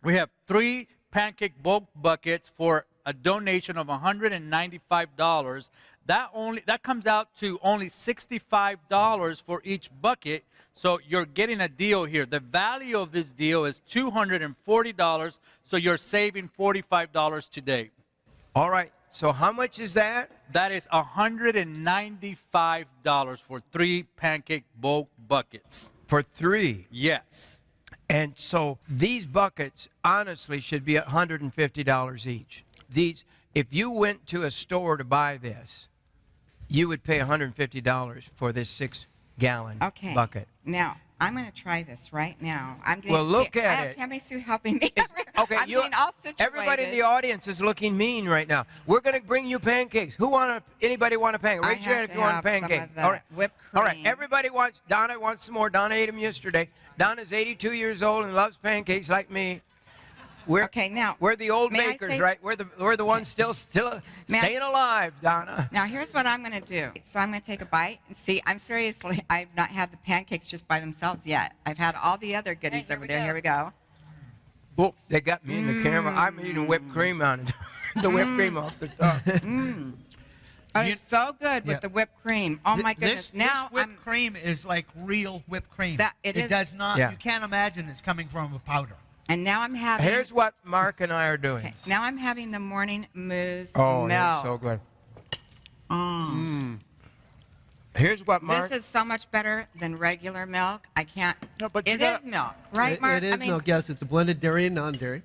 we have 3 pancake bulk buckets for a donation of $195. That comes out to only $65 for each bucket. So you're getting a deal here. The value of this deal is $240, so you're saving $45 today. All right. So how much is that? That is $195 for 3 pancake bulk buckets. For 3? Yes. And so these buckets, honestly, should be $150 each. If you went to a store to buy this, you would pay $150 for this 6-gallon bucket. Now, I'm going to try this right now. Well, look at it. Have my Sue helping me. Okay, I'm getting all situated. Everybody in the audience is looking mean right now. We're going to bring you pancakes. Anybody want a pancake? Raise your hand if you want a pancake. All right. Whipped cream. All right, everybody wants. Donna wants some more. Donna ate them yesterday. Donna's 82 years old and loves pancakes like me. We're the old bakers, right? We're the ones still staying alive, Donna. Now, here's what I'm going to do. So I'm going to take a bite and see. I'm seriously, I've not had the pancakes just by themselves yet. I've had all the other goodies over there. Here we go. Oh, they got me in the camera. I'm eating whipped cream on it. The whipped cream off the top. It's so good with the whipped cream. Oh, my goodness. This whipped cream is like real whipped cream. It does not, you can't imagine it's coming from a powder. And now I'm having... Here's what Mark and I are doing. Okay, now I'm having the morning mousse milk. milk. So good. Here's what Mark... This is so much better than regular milk. I can't... No, but it is milk, right, Mark? It is milk, yes. It's a blended dairy and non-dairy.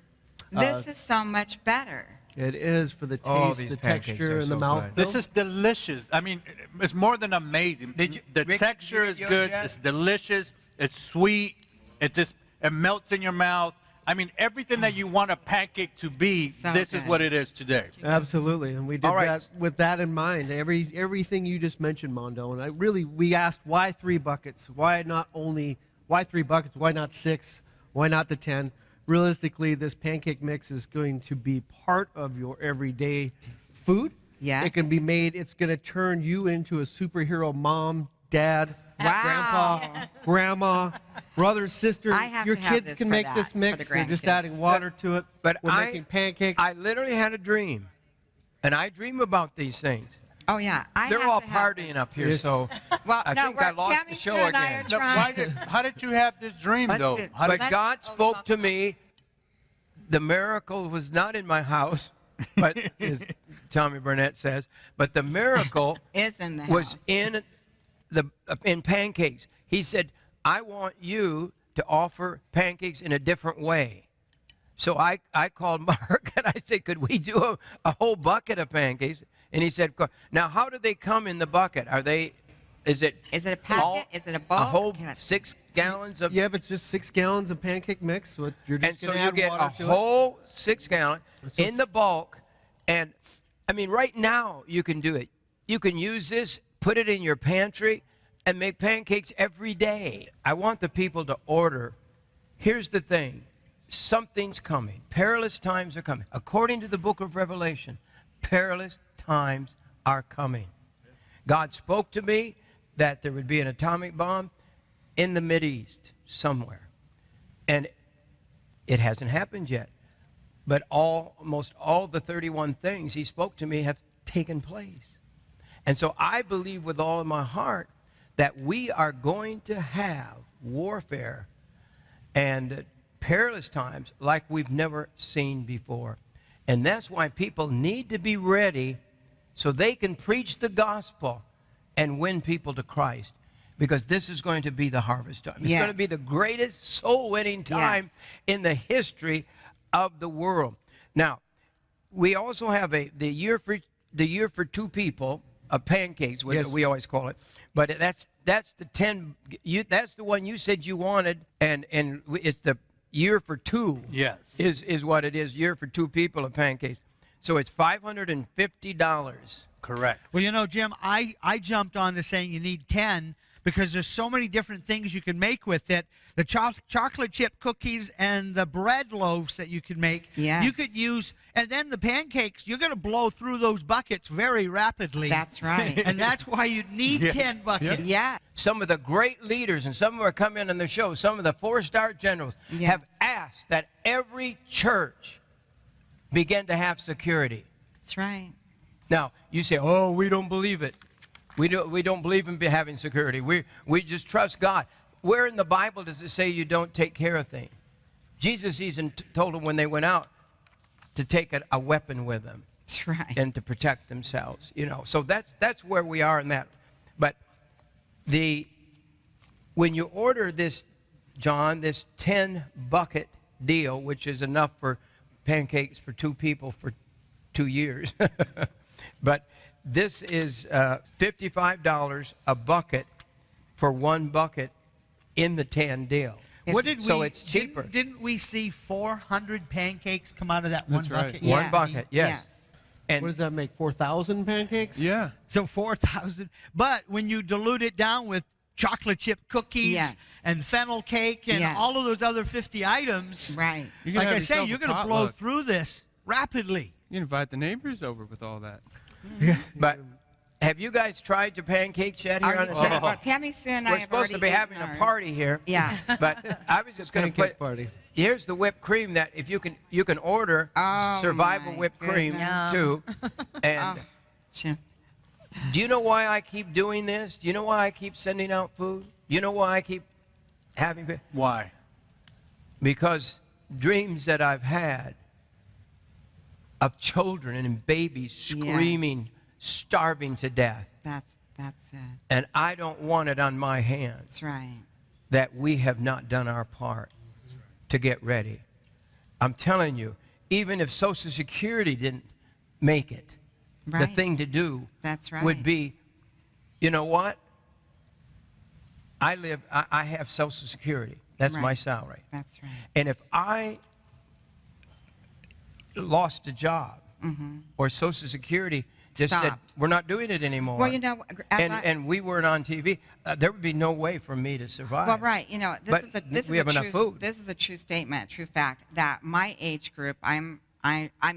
This is so much better. It is for the taste, the texture, and the mouth. This is delicious. I mean, it's more than amazing. The texture is good. It's delicious. It's sweet. It melts in your mouth. I mean, everything that you want a pancake to be, this is what it is today. Absolutely, and we did that with that in mind. Everything you just mentioned, Mondo, and we asked why 3 buckets? Why 3 buckets? Why not 6? Why not the 10? Realistically, this pancake mix is going to be part of your everyday food. Yes. It can be made. It's going to turn you into a superhero mom, dad, grandpa, grandma, brother, sister. Your kids can make this mix. They're just adding water to it. But we're making pancakes. I literally had a dream, and I dream about these things. Oh, yeah. They're all partying up here, so I think I lost the show again. How did you have this dream, though? But God spoke to me. The miracle was not in my house, but as Tommy Burnett says, but the miracle was in pancakes. He said, I want you to offer pancakes in a different way. So I called Mark and I said, could we do a whole bucket of pancakes? And he said, now how do they come in the bucket? Is it a packet? Is it a bulk? A whole 6 gallons of... Yeah, but it's just 6 gallons of pancake mix. You're just and so you get a whole 6 gallon in the bulk. And I mean, right now you can do it. You can use this, put it in your pantry, and make pancakes every day. I want the people to order. Here's the thing. Something's coming. Perilous times are coming. According to the book of Revelation, perilous times are coming. God spoke to me that there would be an atomic bomb in the Mideast somewhere. And it hasn't happened yet. But almost all the 31 things he spoke to me have taken place. And so I believe with all of my heart that we are going to have warfare and perilous times like we've never seen before. And that's why people need to be ready so they can preach the gospel and win people to Christ. Because this is going to be the harvest time. It's going to be the greatest soul-winning time in the history of the world. Now, we also have the year for 2 people of pancakes, we always call it. But that's the 10. That's the one you said you wanted, and it's the year for two. Yes, is what it is. Year for two people of pancakes. So it's $550. Correct. Well, you know, Jim, I jumped on to saying you need 10 because there's so many different things you can make with it. The chocolate chip cookies and the bread loaves that you can make. Yes. You could use, and then the pancakes, you're going to blow through those buckets very rapidly. That's right. And that's why you need 10 buckets. Yeah. Some of the great leaders, and some of them are coming on the show, some of the 4-star generals have asked that every church begin to have security. That's right. Now, you say, oh, we don't believe it. We don't believe in having security. We just trust God. Where in the Bible does it say you don't take care of things? Jesus even told them when they went out to take a weapon with them. That's right. And to protect themselves. You know, so that's where we are in that. But when you order this, John, this 10 bucket deal, which is enough for pancakes for 2 people for 2 years. But this is $55 a bucket for 1 bucket in the 10 deal. So it's cheaper. Didn't we see 400 pancakes come out of that one bucket? Right. One bucket, yes. And what does that make, 4,000 pancakes? Yeah. So 4,000. But when you dilute it down with chocolate chip cookies and fennel cake and all of those other 50 items, right? Like I say, you're going to blow through this rapidly. You can invite the neighbors over with all that. But have you guys tried your pancakes yet here on the channel? Well, Tammy Sue and I We're have supposed to be having a party here. Yeah. But I was just going to put. Party. Here's the whipped cream that if you can order survival whipped cream too. And do you know why I keep doing this? Do you know why I keep sending out food? Do you know why I keep having food? Why? Because dreams that I've had of children and babies screaming, starving to death. That's it. And I don't want it on my hands. That's right. That we have not done our part to get ready. I'm telling you, even if Social Security didn't make it, the thing to do would be, you know what? I have Social Security. That's my salary. That's right. And if I lost a job or Social Security just said, we're not doing it anymore. Well, you know, and we weren't on TV, there would be no way for me to survive. Well, right. You know, this is a true statement, true fact, that my age group, I'm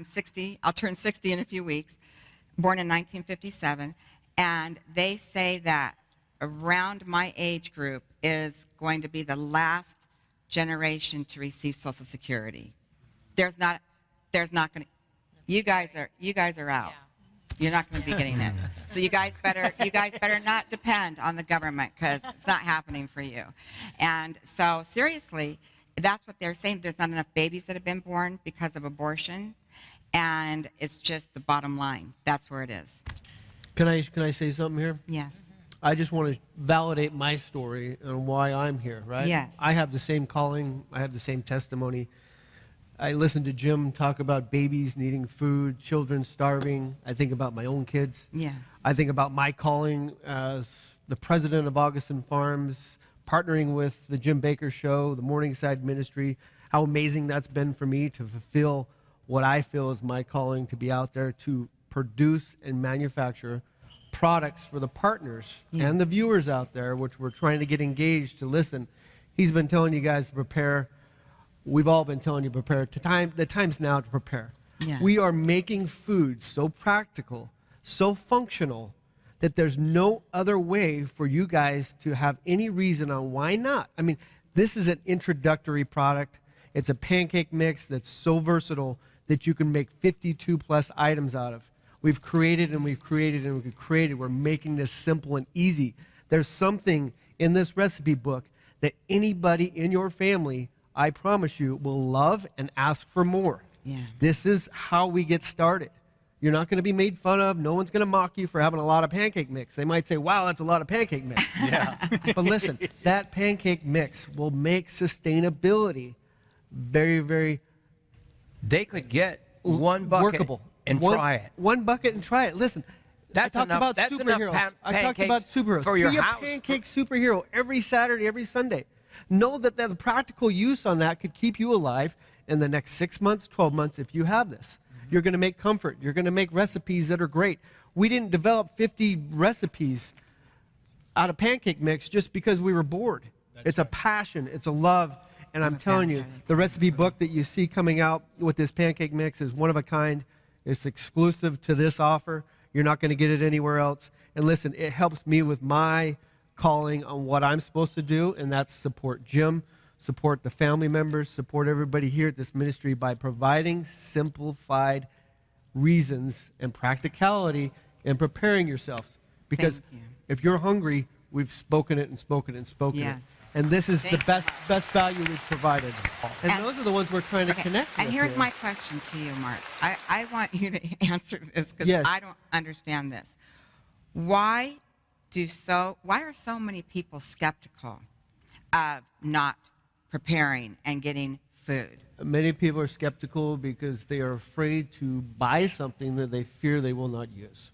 60, I'll turn 60 in a few weeks, born in 1957, and they say that around my age group is going to be the last generation to receive Social Security. There's not going to, you guys are out. You're not going to be getting it. So you guys better not depend on the government because it's not happening for you. And so seriously, that's what they're saying. There's not enough babies that have been born because of abortion, and it's just the bottom line. That's where it is. Can I say something here? Yes. I just want to validate my story and why I'm here, right? Yes. I have the same calling. I have the same testimony. I listen to Jim talk about babies needing food, children starving. I think about my own kids. Yes. I think about my calling as the president of Augustin Farms, partnering with the Jim Bakker Show, the Morningside Ministry, how amazing that's been for me to fulfill what I feel is my calling, to be out there to produce and manufacture products for the partners and the viewers out there, which we're trying to get engaged to listen. He's been telling you guys to prepare. We've all been telling you to prepare. The time's now to prepare. Yeah. We are making food so practical, so functional, that there's no other way for you guys to have any reason on why not. I mean, this is an introductory product. It's a pancake mix that's so versatile that you can make 52 plus items out of. We've created and we've created and we've created. We're making this simple and easy. There's something in this recipe book that anybody in your family, I promise you, will love and ask for more. Yeah. This is how we get started. You're not going to be made fun of. No one's going to mock you for having a lot of pancake mix. They might say, wow, that's a lot of pancake mix. Yeah. But listen, that pancake mix will make sustainability very, very They could get one bucket workable. and try it. One bucket and try it. Listen, That's I talked enough. about That's superheroes. enough I talked about superheroes. for your Be a house. pancake superhero every Saturday, every Sunday. Know that the practical use on that could keep you alive in the next 6 months, 12 months if you have this. You're going to make comfort. You're going to make recipes that are great. We didn't develop 50 recipes out of pancake mix just because we were bored. It's a passion. It's a love. And I'm telling you, the recipe book that you see coming out with this pancake mix is one of a kind. It's exclusive to this offer. You're not going to get it anywhere else. And listen, it helps me with my calling on what I'm supposed to do, and that's support Jim, support the family members, support everybody here at this ministry by providing simplified reasons and practicality in preparing yourselves. Because if you're hungry, we've spoken it and spoken it and spoken it. And this is the best value we've provided. And those are the ones we're trying to connect with. And here's my question to you, Mark. I want you to answer this because I don't understand this. Why are so many people skeptical of not preparing and getting food? Many people are skeptical because they are afraid to buy something that they fear they will not use.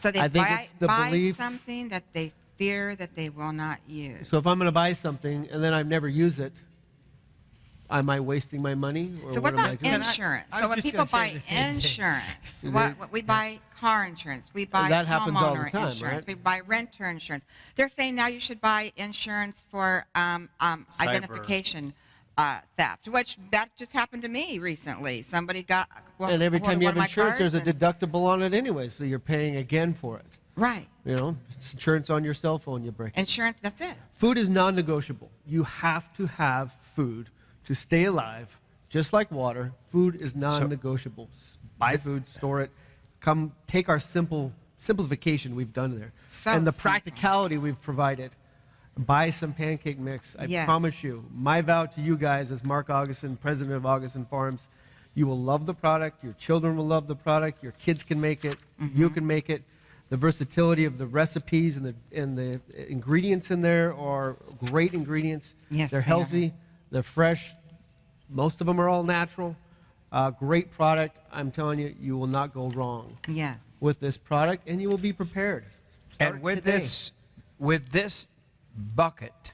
So they buy belief, something that they fear that they will not use. So if I'm going to buy something and then I've never used it, am I wasting my money? Or So what about insurance? So when people buy insurance, we buy car insurance, we buy homeowner insurance, right? we buy renter insurance. They're saying now you should buy insurance for identification theft, which that just happened to me recently. Somebody got and every time you have insurance, there's a deductible on it anyway, so you're paying again for it. Right. You know, it's insurance on your cell phone you break. Insurance, that's it. Food is non-negotiable. You have to have food to stay alive, just like water. Food is non-negotiable. Buy food, store it. Come take our simplification we've done there. And the practicality we've provided. Buy some pancake mix. I promise you. My vow to you guys as Mark Augustin, president of Augustin Farms, you will love the product. Your children will love the product. Your kids can make it. You can make it. The versatility of the recipes and the ingredients in there are great ingredients. They're healthy. They're fresh. Most of them are all natural. Great product. I'm telling you, you will not go wrong with this product, and you will be prepared. And with this bucket,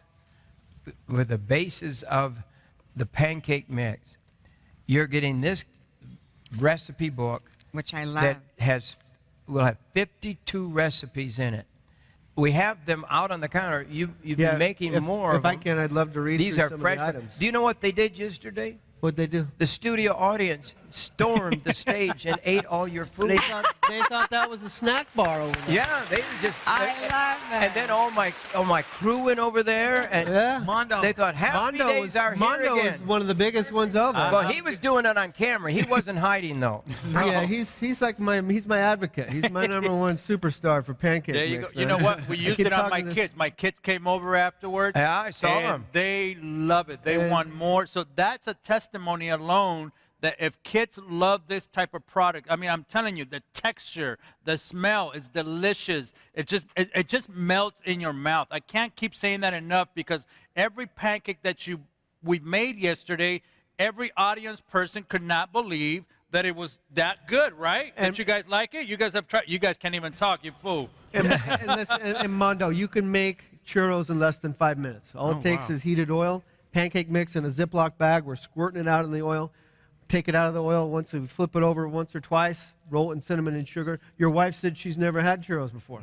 with the basis of the pancake mix, you're getting this recipe book, which I love, that will have 52 recipes in it. We have them out on the counter. You've been making more of them. If I can, I'd love to read These through are some fresh of the items. Do you know what they did yesterday? What'd they do? The studio audience stormed the stage and ate all your food. They thought that was a snack bar over there. Yeah, they were just. I love that. And then all my crew went over there, and Mondo. they thought happy days are here Mondo again. is one of the biggest ones over. Well, he was doing it on camera. He wasn't hiding though. Yeah, he's like he's my advocate. He's my number one superstar for pancake There you mix. go. You know what? We used it on my kids. My kids came over afterwards. Yeah, I saw them. They love it. They want more. So that's a testimony alone that if kids love this type of product, I mean, I'm telling you, the texture, the smell is delicious. It just melts in your mouth. I can't keep saying that enough because every pancake that we made yesterday, every audience person could not believe that it was that good, right? Did you guys like it? You guys have tried. You guys can't even talk. You fool. And Mondo, you can make churros in less than 5 minutes. All it takes is heated oil, pancake mix in a Ziploc bag. We're squirting it out in the oil. Take it out of the oil once, we flip it over once or twice, roll it in cinnamon and sugar. Your wife said she's never had churros before.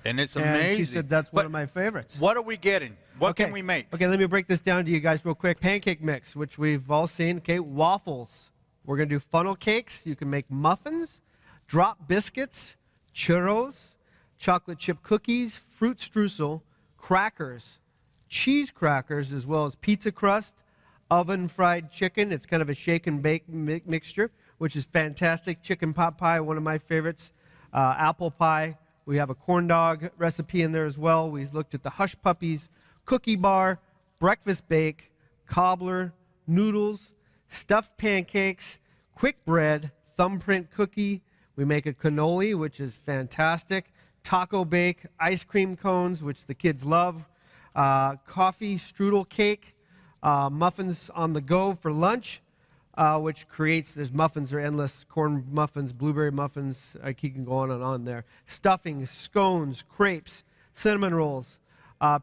And it's amazing. And she said that's one of my favorites. What are we getting? What can we make? Okay, let me break this down to you guys real quick. Pancake mix, which we've all seen. Okay, waffles. We're going to do funnel cakes. You can make muffins, drop biscuits, churros, chocolate chip cookies, fruit streusel, crackers, cheese crackers, as well as pizza crust, oven fried chicken. It's kind of a shake and bake mixture, which is fantastic. Chicken pot pie, one of my favorites. Apple pie. We have a corn dog recipe in there as well. We looked at the Hush Puppies, cookie bar, breakfast bake, cobbler, noodles, stuffed pancakes, quick bread, thumbprint cookie. We make a cannoli, which is fantastic. Taco bake, ice cream cones, which the kids love. Coffee strudel cake. Muffins on the go for lunch, which creates, there's muffins are endless, corn muffins, blueberry muffins, I can go on and on there. Stuffings, scones, crepes, cinnamon rolls,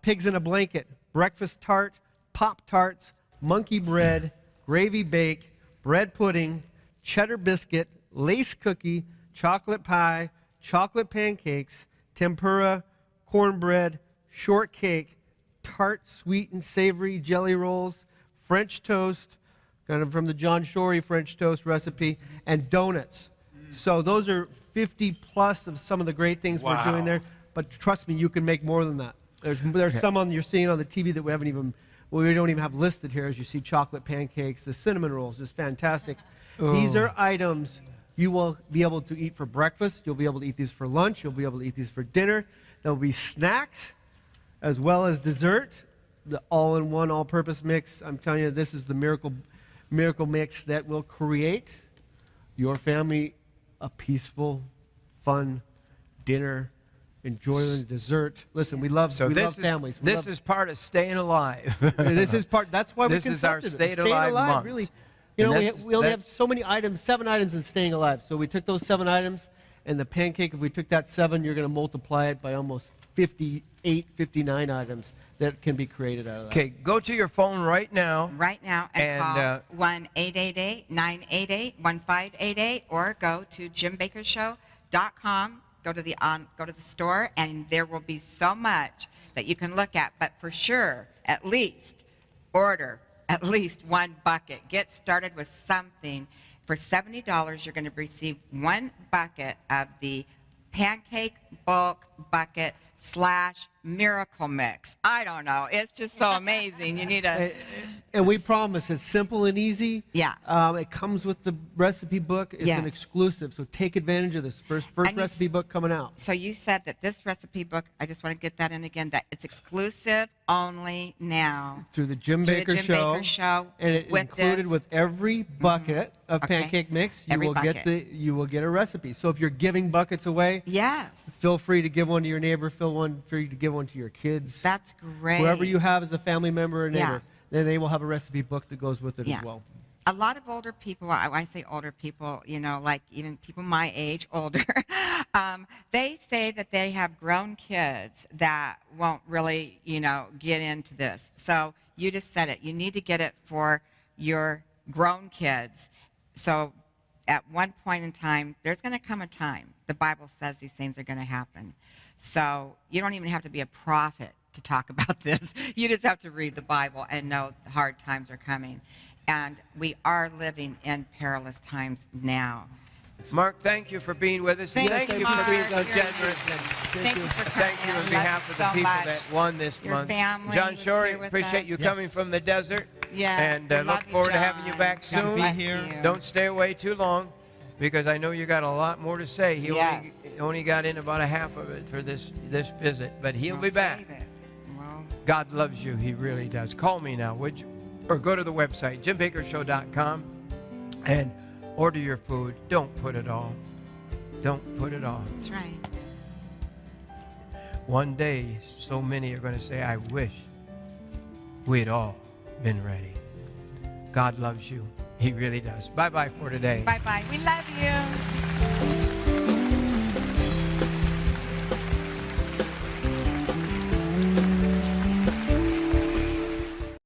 pigs in a blanket, breakfast tart, Pop-Tarts, monkey bread, gravy bake, bread pudding, cheddar biscuit, lace cookie, chocolate pie, chocolate pancakes, tempura, cornbread, shortcake, tart, sweet and savory jelly rolls, French toast, kind of from the John Shorey French toast recipe, and donuts. So those are 50 plus of some of the great things we're doing there. But trust me, you can make more than that. There's some on you're seeing on the TV that we don't even have listed here. As you see, chocolate pancakes, the cinnamon rolls, just fantastic. Ooh. These are items you will be able to eat for breakfast. You'll be able to eat these for lunch. You'll be able to eat these for dinner. There'll be snacks as well as dessert. The all-in-one, all-purpose mix. I'm telling you, this is the miracle mix that will create your family a peaceful, fun dinner, enjoying dessert. Listen, we love families. This is part of staying alive. This is part. That's why we This is our concepted it. Staying Alive month. Really, you know, we only have so many items, 7 items in staying alive. So we took those 7 items, and the pancake. If we took that 7, you're going to multiply it by almost 58, 59 items that can be created out of that. Okay, go to your phone right now. Right now and call 1-888-988-1588 or go to jimbakkershow.com. Go to the store, and there will be so much that you can look at. But for sure, at least order at least 1 bucket. Get started with something. For $70, you're going to receive 1 bucket of the pancake bulk bucket / miracle mix. I don't know. It's just so amazing. You need a... And we promise it's simple and easy. Yeah. It comes with the recipe book. It's an exclusive, so take advantage of this. First recipe book coming out. So you said that this recipe book, I just want to get that in again, that it's exclusive only now. Through the Jim Bakker Show. And it included with every bucket of pancake mix, you will get a recipe. So if you're giving buckets away, feel free to give one to your neighbor, feel free to give one to your kids. That's great. Whoever you have as a family member or neighbor, then they will have a recipe book that goes with it as well. A lot of older people, when I say older people, you know, like even people my age, older, they say that they have grown kids that won't really, you know, get into this. So you just said it. You need to get it for your grown kids. So at one point in time, there's going to come a time, the Bible says these things are going to happen. So you don't even have to be a prophet to talk about this. You just have to read the Bible and know hard times are coming. And we are living in perilous times now. Mark, thank you for being with us. Thank you for being so generous. Thank you on behalf of the people that won this month. Family John Shorey, appreciate you coming from the desert. And look forward to having you back soon. Don't stay away too long, because I know you got a lot more to say. He only got in about a half of it for this visit, but he'll be back. God loves you. He really does. Call me now, would you? Or go to the website, jimbakkershow.com, and order your food. Don't put it off. Don't put it off. That's right. One day, so many are going to say, I wish we'd all been ready. God loves you. He really does. Bye-bye for today. Bye-bye. We love you.